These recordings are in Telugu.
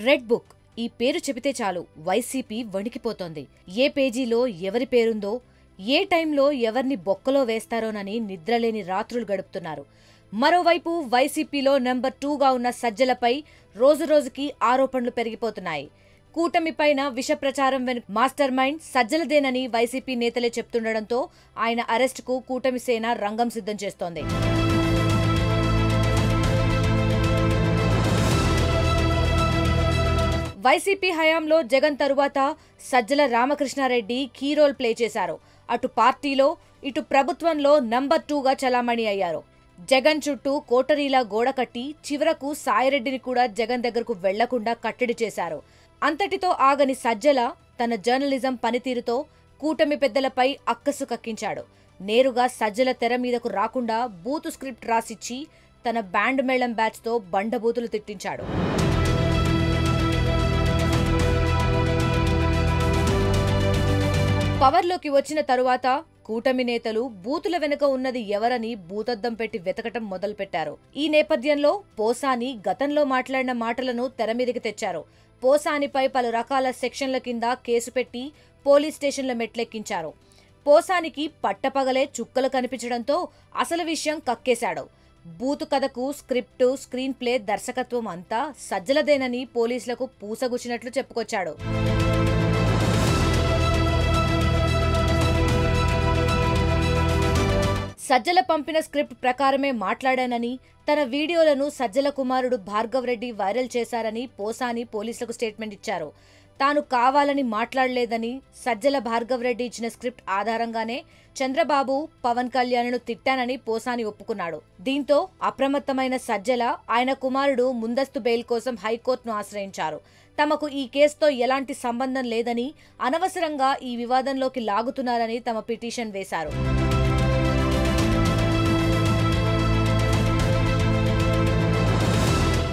రెడ్ బుక్ ఈ పేరు చెబితే చాలు వైసీపీ వణికిపోతోంది. ఏ పేజీలో ఎవరి పేరుందో, ఏ టైంలో ఎవర్ని బొక్కలో వేస్తారోనని నిద్రలేని రాత్రులు గడుపుతున్నారు. మరోవైపు వైసీపీలో నెంబర్ 2గా ఉన్న సజ్జలపై రోజురోజుకి ఆరోపణలు పెరిగిపోతున్నాయి. కూటమిపైన విష ప్రచారం వెనుక మాస్టర్ మైండ్ సజ్జలదేనని వైసీపీ నేతలే చెప్తుండటంతో ఆయన అరెస్టుకు కూటమి సేన రంగం సిద్ధం చేస్తోంది. వైసీపీ హయాంలో జగన్ తరువాత Sajjala Ramakrishna Reddy key role play చేశారు. అటు పార్టీలో ఇటు ప్రభుత్వంలో నెంబర్ 2గా చలామణి అయ్యారు. జగన్ చుట్టూ కోటరీలా గోడ కట్టి చివరకు సాయిరెడ్డిని కూడా జగన్ దగ్గరకు వెళ్లకుండా కట్టడి చేశారు. అంతటితో ఆగని సజ్జల తన జర్నలిజం పనితీరుతో కూటమి పెద్దలపై అక్కసు కక్కించాడు. నేరుగా సజ్జల తెర మీదకు రాకుండా బూతు స్క్రిప్ట్ రాసిచ్చి తన బ్యాండ్ మేళం బ్యాచ్తో బండబూతులు తిట్టించాడు. పవర్లోకి వచ్చిన తరువాత కూటమి నేతలు బూతుల వెనుక ఉన్నది ఎవరని భూతద్దం పెట్టి వెతకటం మొదలుపెట్టారు. ఈ నేపథ్యంలో పోసాని గతంలో మాట్లాడిన మాటలను తెరమీదకి తెచ్చారు. పోసానిపై పలు రకాల సెక్షన్ల కింద కేసు పెట్టి పోలీస్ స్టేషన్ల మెట్లెక్కించారు. పోసానికి పట్టపగలే చుక్కలు కనిపించడంతో అసలు విషయం కక్కేశాడు. బూతు కథకు స్క్రిప్టు, స్క్రీన్ ప్లే, దర్శకత్వం అంతా సజ్జలదేనని పోలీసులకు పూసగుచ్చినట్లు చెప్పుకొచ్చాడు. సజ్జల పంపిన స్క్రిప్ట్ ప్రకారమే మాట్లాడానని, తన వీడియోలను సజ్జల కుమారుడు భార్గవ్ రెడ్డి వైరల్ చేశారని పోసాని పోలీసులకు స్టేట్మెంట్ ఇచ్చారు. తాను కావాలని మాట్లాడలేదని, సజ్జల భార్గవ్ రెడ్డి ఇచ్చిన స్క్రిప్ట్ ఆధారంగానే చంద్రబాబు, పవన్ కళ్యాణ్ను తిట్టానని పోసాని ఒప్పుకున్నాడు. దీంతో అప్రమత్తమైన సజ్జల ఆయన కుమారుడు ముందస్తు బెయిల్ కోసం హైకోర్టును ఆశ్రయించారు. తమకు ఈ కేసుతో ఎలాంటి సంబంధం లేదని, అనవసరంగా ఈ వివాదంలోకి లాగుతున్నారని తమ పిటిషన్ వేశారు.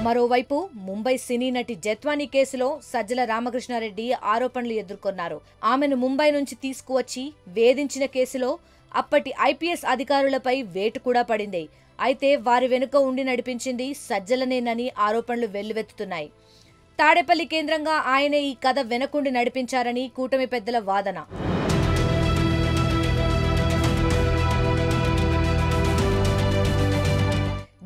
మరోవైపు ముంబై సినీ నటి జత్వానీ కేసులో సజ్జల రామకృష్ణారెడ్డి ఆరోపణలు ఎదుర్కొన్నారు. ఆమెను ముంబై నుంచి తీసుకువచ్చి వేధించిన కేసులో అప్పటి ఐపీఎస్ అధికారులపై వేటు కూడా పడింది. అయితే వారి వెనుక ఉండి నడిపించింది సజ్జలనేనని ఆరోపణలు వెల్లువెత్తుతున్నాయి. తాడేపల్లి కేంద్రంగా ఆయనే ఈ కథ వెనకుండి నడిపించారని కూటమి పెద్దల వాదన.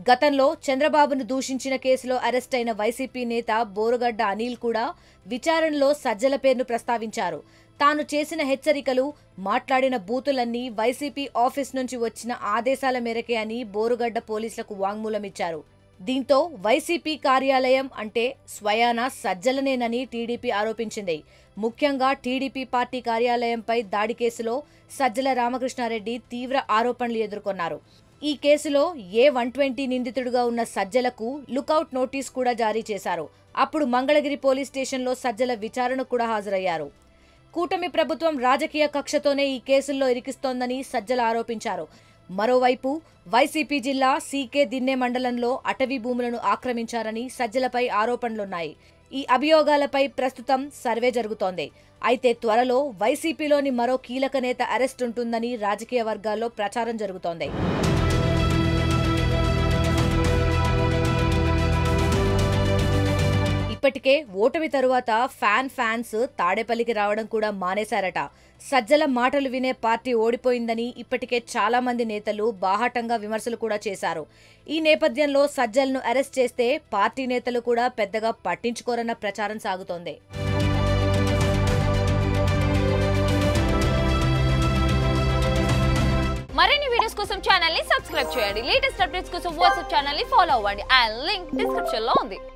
గతంలో చంద్రబాబును దూషించిన కేసులో అరెస్ట్ అయిన వైసీపీ నేత బోరుగడ్డ అనిల్ కూడా విచారణలో సజ్జల పేరును ప్రస్తావించారు. తాను చేసిన హెచ్చరికలు, మాట్లాడిన బూతులన్నీ వైసీపీ ఆఫీస్ నుంచి వచ్చిన ఆదేశాల మేరకే అని బోరుగడ్డ పోలీసులకు వాంగ్మూలమిచ్చారు. దీంతో వైసీపీ కార్యాలయం అంటే స్వయాన సజ్జలనేనని టీడీపీ ఆరోపించింది. ముఖ్యంగా టీడీపీ పార్టీ కార్యాలయంపై దాడి కేసులో సజ్జల రామకృష్ణారెడ్డి తీవ్ర ఆరోపణలు ఎదుర్కొన్నారు. ఈ కేసులో A120 నిందితుడిగా ఉన్న సజ్జలకు లుకౌట్ నోటీస్ కూడా జారీ చేశారు. అప్పుడు మంగళగిరి పోలీస్ స్టేషన్లో సజ్జల విచారణకు కూడా హాజరయ్యారు. కూటమి ప్రభుత్వం రాజకీయ కక్షతోనే ఈ కేసుల్లో ఇరికిస్తోందని సజ్జల ఆరోపించారు. మరోవైపు వైసీపీ జిల్లా సీకే దిన్నె మండలంలో అటవీ భూములను ఆక్రమించారని సజ్జలపై ఆరోపణలున్నాయి. ఈ అభియోగాలపై ప్రస్తుతం సర్వే జరుగుతోంది. అయితే త్వరలో వైసీపీలోని మరో కీలక నేత అరెస్ట్ ఉంటుందని రాజకీయ వర్గాల్లో ప్రచారం జరుగుతోంది. ఇప్పటికే ఓటమి తరువాత ఫ్యాన్స్ తాడేపల్లికి రావడం కూడా మానేశారట. సజ్జల మాటలు వినే పార్టీ ఓడిపోయిందని ఇప్పటికే చాలా మంది నేతలు బాహాటంగా విమర్శలు కూడా చేశారు. ఈ నేపథ్యంలో సజ్జలను అరెస్ట్ చేస్తే పార్టీ నేతలు కూడా పెద్దగా పట్టించుకోరన్న ప్రచారం సాగుతోంది. మరిన్ని వీడియోస్ కోసం ఛానల్ ని సబ్స్క్రైబ్ చేయండి. లేటెస్ట్ అప్డేట్స్ కోసం వాట్సాప్ ఛానల్ ని ఫాలో అవ్వండి. ఆ లింక్ డిస్క్రిప్షన్ లో ఉంది.